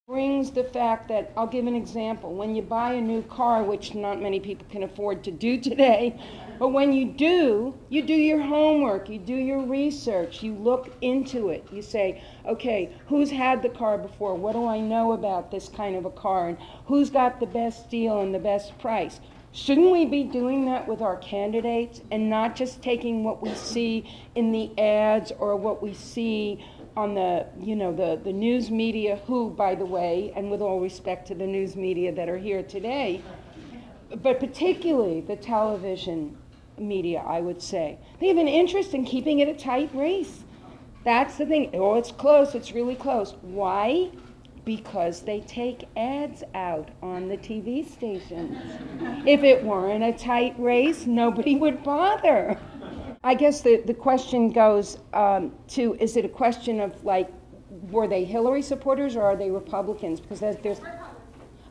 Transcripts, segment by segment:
brings the fact that, I'll give an example, when you buy a new car, which not many people can afford to do today, but when you do your homework, you do your research, you look into it, you say, okay, who's had the car before? What do I know about this kind of a car? And who's got the best deal and the best price? Shouldn't we be doing that with our candidates and not just taking what we see in the ads or what we see on the news media, who, by the way, and with all respect to the news media that are here today, but particularly the television media, I would say, they have an interest in keeping it a tight race. That's the thing. Oh, it's close, it's really close. Why? Because they take ads out on the TV stations. If it weren't a tight race, nobody would bother. I guess the question goes to, is it a question of, like, were they Hillary supporters or are they Republicans? Because there's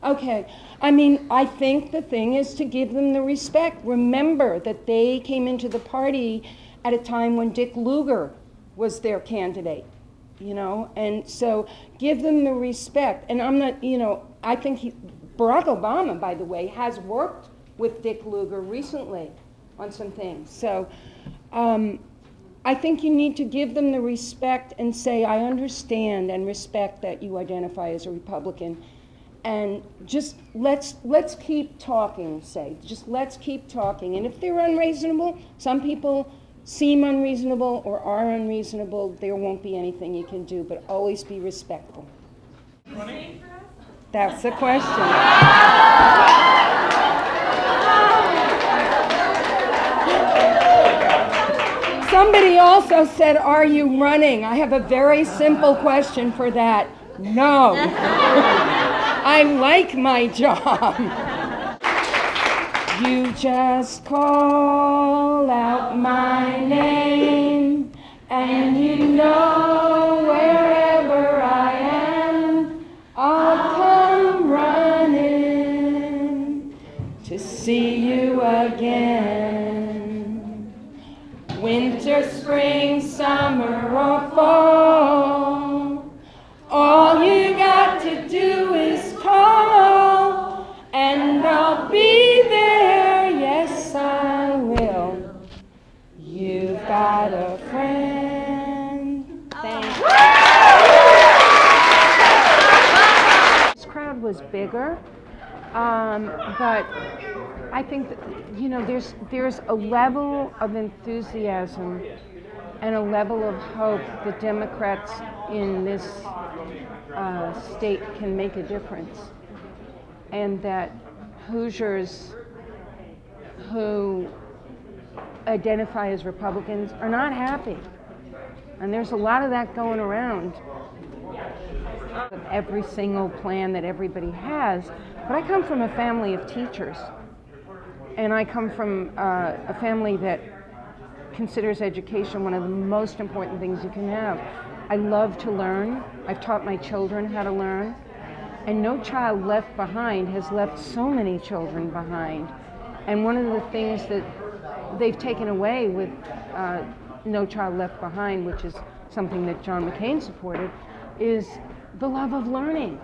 okay. I mean, I think the thing is to give them the respect. Remember that they came into the party at a time when Dick Lugar was their candidate, and so give them the respect. And I'm not, I think Barack Obama, by the way, has worked with Dick Lugar recently on some things. So I think you need to give them the respect and say, I understand and respect that you identify as a Republican, and just let's keep talking, just let's keep talking. And if they're unreasonable, some people seem unreasonable or are unreasonable, there won't be anything you can do, but always be respectful. That's the question. Somebody also said, are you running? I have a very simple question for that. No. I like my job. You just call out my name, and you know wherever I am, I'll come running to see you again. Winter, spring, summer, or fall, all you got to do is call, and I'll be there, yes I will. You've got a friend. Thank you. This crowd was bigger, but I think that, there's a level of enthusiasm and a level of hope that Democrats in this state can make a difference, and that Hoosiers who identify as Republicans are not happy. And there's a lot of that going around, of every single plan that everybody has. But I come from a family of teachers, and I come from a family that considers education one of the most important things you can have. I love to learn. I've taught my children how to learn. And No Child Left Behind has left so many children behind. And one of the things that they've taken away with No Child Left Behind, which is something that John McCain supported, is the love of learning.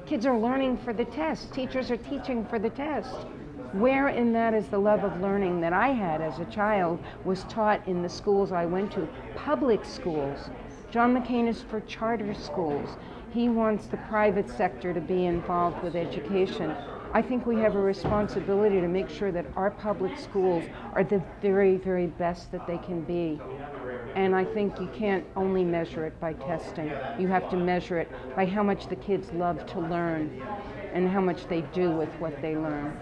Kids are learning for the test. Teachers are teaching for the test. Where in that is the love of learning that I had as a child, was taught in the schools I went to, public schools. John McCain is for charter schools. He wants the private sector to be involved with education. I think we have a responsibility to make sure that our public schools are the very, very best that they can be. And I think you can't only measure it by testing. You have to measure it by how much the kids love to learn and how much they do with what they learn.